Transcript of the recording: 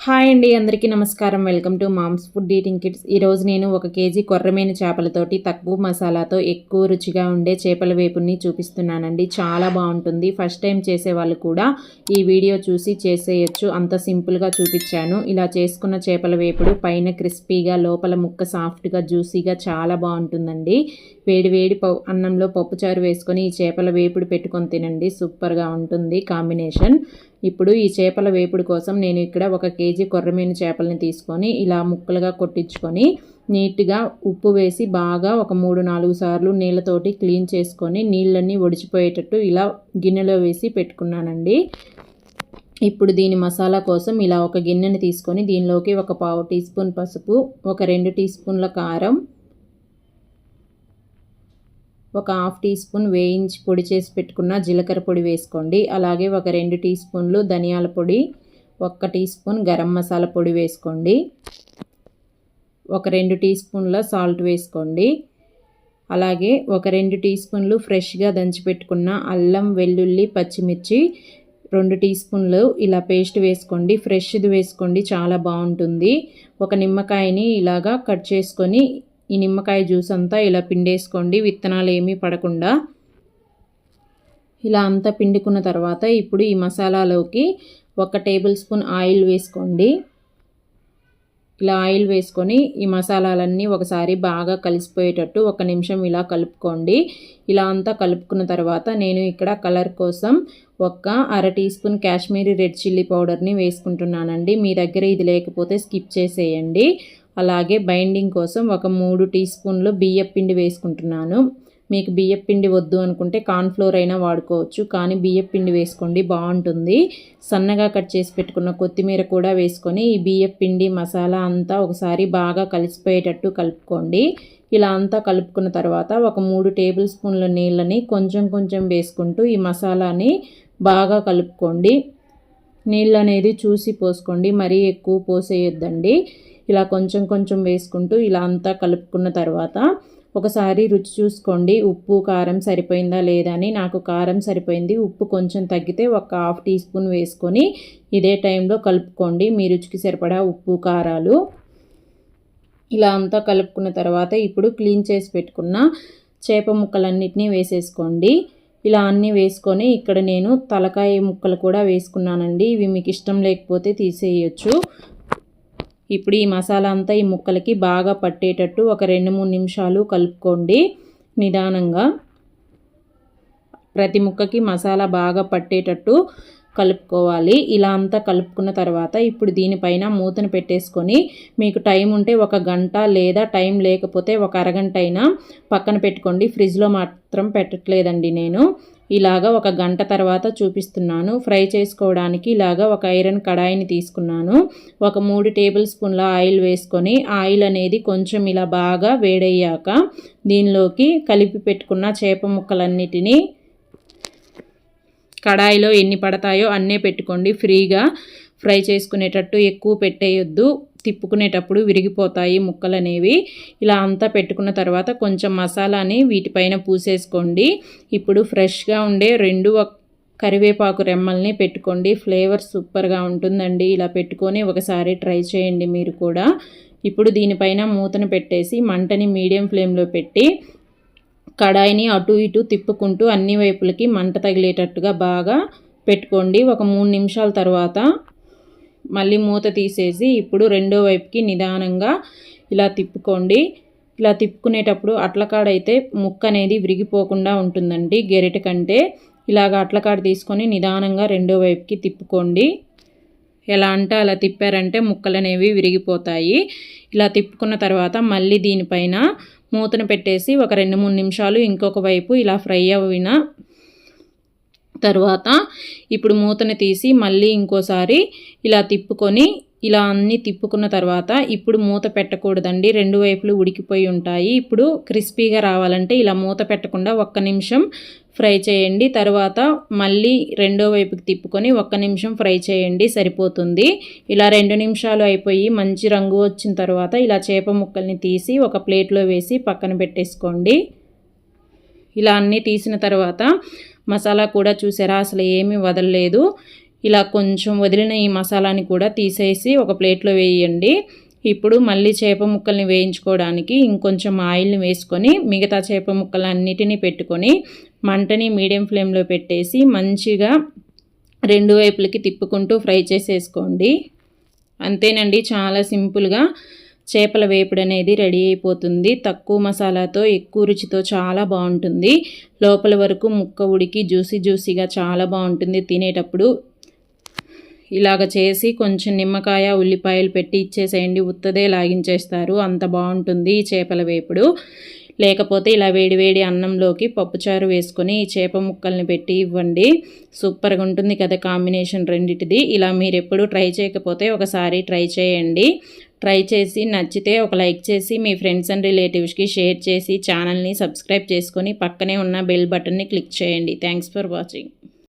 Hi అండి, అందరికీ నమస్కారం. Welcome to moms food eating kids. ఈరోజు నేను 1 కేజీ కొర్రమీను చేపలతోటి తక్కువ మసాలాతో ఎక్కువ రుచిగా ఉండే చేపల వేపుని చూపిస్తున్నానండి. చాలా బాగుంటుంది. ఫస్ట్ టైం చేసేవాళ్ళు కూడా ఈ వీడియో చూసి చేసేయచ్చు, అంత సింపుల్గా చూపించాను. ఇలా చేసుకున్న చేపల వేపుడు పైన క్రిస్పీగా, లోపల ముక్క సాఫ్ట్గా, జ్యూసీగా చాలా బాగుంటుందండి. వేడి వేడి అన్నంలో పప్పుచారు వేసుకొని ఈ చేపల వేపుడు పెట్టుకొని తినండి, సూపర్గా ఉంటుంది కాంబినేషన్. ఇప్పుడు ఈ చేపల వేపుడు కోసం నేను ఇక్కడ 1 కేజీ కొర్రమీను చేపలని తీసుకొని ఇలా ముక్కలుగా కొట్టించుకొని నీట్గా ఉప్పు వేసి బాగా ఒక 3-4 సార్లు నీళ్ళతోటి క్లీన్ చేసుకొని నీళ్ళన్నీ ఒడిచిపోయేటట్టు ఇలా గిన్నెలో వేసి పెట్టుకున్నానండి. ఇప్పుడు దీని మసాలా కోసం ఇలా ఒక గిన్నెని తీసుకొని దీనిలోకి 1/4 టీ స్పూన్ పసుపు, ఒక 2 టీ స్పూన్ల కారం, ఒక 1/2 టీ స్పూన్ వేయించి పొడి చేసి పెట్టుకున్న జీలకర్ర పొడి వేసుకోండి. అలాగే ఒక 2 టీ స్పూన్లు ధనియాల పొడి, 1 టీ స్పూన్ గరం మసాలా పొడి వేసుకోండి. ఒక 2 టీ స్పూన్ల సాల్ట్ వేసుకోండి. అలాగే ఒక 2 టీ స్పూన్లు ఫ్రెష్గా దంచి పెట్టుకున్న అల్లం, వెల్లుల్లి, పచ్చిమిర్చి 2 టీ స్పూన్లు ఇలా పేస్ట్ వేసుకోండి. ఫ్రెష్ది వేసుకోండి, చాలా బాగుంటుంది. ఒక నిమ్మకాయని ఇలాగా కట్ చేసుకొని ఈ నిమ్మకాయ జ్యూస్ అంతా ఇలా పిండేసుకోండి, విత్తనాలు ఏమీ పడకుండా. ఇలా అంతా పిండుకున్న తర్వాత ఇప్పుడు ఈ మసాలాలోకి 1 టేబుల్ స్పూన్ ఆయిల్ వేసుకోండి. ఇలా ఆయిల్ వేసుకొని ఈ మసాలాలన్నీ ఒకసారి బాగా కలిసిపోయేటట్టు 1 నిమిషం ఇలా కలుపుకోండి. ఇలా అంతా కలుపుకున్న తర్వాత నేను ఇక్కడ కలర్ కోసం 1/2 teaspoon Kashmiri red chilli పౌడర్ని వేసుకుంటున్నానండి. మీ దగ్గర ఇది లేకపోతే స్కిప్ చేసేయండి. అలాగే బైండింగ్ కోసం ఒక 3 టీ స్పూన్లు బియ్యపిండి వేసుకుంటున్నాను. మీకు బియ్యపిండి వద్దు అనుకుంటే కార్న్ఫ్లోర్ అయినా వాడుకోవచ్చు, కానీ బియ్యపిండి వేసుకోండి, బాగుంటుంది. సన్నగా కట్ చేసి పెట్టుకున్న కొత్తిమీర కూడా వేసుకొని ఈ బియ్యపిండి మసాలా అంతా ఒకసారి బాగా కలిసిపోయేటట్టు కలుపుకోండి. ఇలా అంతా కలుపుకున్న తర్వాత ఒక 3 టేబుల్ స్పూన్ల నీళ్ళని కొంచెం కొంచెం వేసుకుంటూ ఈ మసాలాని బాగా కలుపుకోండి. నీళ్ళు అనేది చూసి పోసుకోండి, మరీ ఎక్కువ పోసేయొద్దండి. ఇలా కొంచెం కొంచెం వేసుకుంటూ ఇలా అంతా కలుపుకున్న తర్వాత ఒకసారి రుచి చూసుకోండి, ఉప్పు కారం సరిపోయిందా లేదా అని. నాకు కారం సరిపోయింది, ఉప్పు కొంచెం తగ్గితే ఒక 1/2 టీ స్పూన్ వేసుకొని ఇదే టైంలో కలుపుకోండి, మీ రుచికి సరిపడా ఉప్పు కారాలు. ఇలా అంతా కలుపుకున్న తర్వాత ఇప్పుడు క్లీన్ చేసి పెట్టుకున్న చేప ముక్కలన్నిటినీ వేసేసుకోండి. ఇలా అన్నీ వేసుకొని ఇక్కడ నేను తలకాయ ముక్కలు కూడా వేసుకున్నానండి. ఇవి మీకు ఇష్టం లేకపోతే తీసేయచ్చు. ఇప్పుడు ఈ మసాలా అంతా ఈ ముక్కలకి బాగా పట్టేటట్టు ఒక 2-3 నిమిషాలు కలుపుకోండి నిదానంగా. ప్రతి ముక్కకి మసాలా బాగా పట్టేటట్టు కలుపుకోవాలి. ఇలా అంతా కలుపుకున్న తర్వాత ఇప్పుడు దీనిపైన మూతను పెట్టేసుకొని మీకు టైం ఉంటే 1 గంట, లేదా టైం లేకపోతే ఒక అరగంట అయినా పక్కన పెట్టుకోండి. ఫ్రిడ్జ్లో మాత్రం పెట్టట్లేదండి నేను. ఇలాగా 1 గంట తర్వాత చూపిస్తున్నాను. ఫ్రై చేసుకోవడానికి ఇలాగా ఒక ఐరన్ కడాయిని తీసుకున్నాను. ఒక 3 టేబుల్ స్పూన్ల ఆయిల్ వేసుకొని ఆయిల్ అనేది కొంచెం ఇలా బాగా వేడయ్యాక దీనిలోకి కలిపి పెట్టుకున్న చేప ముక్కలన్నిటినీ కడాయిలో ఎన్ని పడతాయో అన్నే పెట్టుకోండి. ఫ్రీగా ఫ్రై చేసుకునేటట్టు ఎక్కువ పెట్టేయొద్దు, తిప్పుకునేటప్పుడు విరిగిపోతాయి ముక్కలు అనేవి. ఇలా అంతా పెట్టుకున్న తర్వాత కొంచెం మసాలాని వీటిపైన పూసేసుకోండి. ఇప్పుడు ఫ్రెష్గా ఉండే 2 కరివేపాకు రెమ్మల్ని పెట్టుకోండి, ఫ్లేవర్ సూపర్గా ఉంటుందండి. ఇలా పెట్టుకొని ఒకసారి ట్రై చేయండి మీరు కూడా. ఇప్పుడు దీనిపైన మూతను పెట్టేసి మంటని మీడియం ఫ్లేమ్లో పెట్టి కడాయిని అటు ఇటు తిప్పుకుంటూ అన్ని వైపులకి మంట తగిలేటట్టుగా బాగా పెట్టుకోండి. ఒక 3 నిమిషాల తర్వాత మళ్ళీ మూత తీసేసి ఇప్పుడు రెండో వైపుకి నిదానంగా ఇలా తిప్పుకోండి. ఇలా తిప్పుకునేటప్పుడు అట్లకాడైతే ముక్క అనేది విరిగిపోకుండా ఉంటుందండి గెరిట కంటే. ఇలాగ అట్లకాడ తీసుకొని నిదానంగా రెండో వైపుకి తిప్పుకోండి. ఎలా అంటే అలా తిప్పారంటే ముక్కలు అనేవి విరిగిపోతాయి. ఇలా తిప్పుకున్న తర్వాత మళ్ళీ దీనిపైన మూతను పెట్టేసి ఒక 2-3 నిమిషాలు ఇంకొక వైపు ఇలా ఫ్రై అయిన తర్వాత ఇప్పుడు మూతను తీసి మళ్ళీ ఇంకోసారి ఇలా తిప్పుకొని ఇలా అన్నీ తిప్పుకున్న తర్వాత ఇప్పుడు మూత పెట్టకూడదండి, 2 వైపులు ఉడికిపోయి ఉంటాయి. ఇప్పుడు క్రిస్పీగా రావాలంటే ఇలా మూత పెట్టకుండా 1 నిమిషం ఫ్రై చేయండి. తర్వాత మళ్ళీ రెండో వైపుకి తిప్పుకొని 1 నిమిషం ఫ్రై చేయండి, సరిపోతుంది. ఇలా 2 నిమిషాలు అయిపోయి మంచి రంగు వచ్చిన తర్వాత ఇలా చేప ముక్కల్ని తీసి ఒక ప్లేట్లో వేసి పక్కన పెట్టేసుకోండి. ఇలా అన్నీ తీసిన తర్వాత మసాలా కూడా చూసారా, అసలు ఏమీ వదలలేదు. ఇలా కొంచెం వదిలిన ఈ మసాలాని కూడా తీసేసి ఒక ప్లేట్లో వేయండి. ఇప్పుడు మళ్ళీ చేప ముక్కల్ని వేయించుకోవడానికి ఇంకొంచెం ఆయిల్ని వేసుకొని మిగతా చేప ముక్కలన్నిటినీ పెట్టుకొని మంటని మీడియం ఫ్లేమ్లో పెట్టేసి మంచిగా 2 వైపులకి తిప్పుకుంటూ ఫ్రై చేసేసుకోండి. అంతేనండి, చాలా సింపుల్గా చేపల వేపుడు అనేది రెడీ అయిపోతుంది. తక్కువ మసాలాతో ఎక్కువ రుచితో చాలా బాగుంటుంది. లోపల వరకు ముక్క ఉడికి జ్యూసీగా చాలా బాగుంటుంది. తినేటప్పుడు ఇలాగ చేసి కొంచెం నిమ్మకాయ ఉల్లిపాయలు పెట్టి ఇచ్చేసేయండి, ఉత్తదే లాగించేస్తారు. అంత బాగుంటుంది ఈ చేపల వేపుడు. లేకపోతే ఇలా వేడివేడి అన్నంలోకి పప్పుచారు వేసుకొని ఈ చేప ముక్కల్ని పెట్టి ఇవ్వండి. సూపర్గా ఉంటుంది కదా కాంబినేషన్ రెండిటిది. ఇలా మీరు ఎప్పుడు ట్రై చేయకపోతే ఒకసారి ట్రై చేయండి. ట్రై చేసి నచ్చితే ఒక లైక్ చేసి మీ ఫ్రెండ్స్ అండ్ రిలేటివ్స్కి షేర్ చేసి ఛానల్ని సబ్స్క్రైబ్ చేసుకొని పక్కనే ఉన్న బెల్ బటన్ని క్లిక్ చేయండి. Thanks for watching.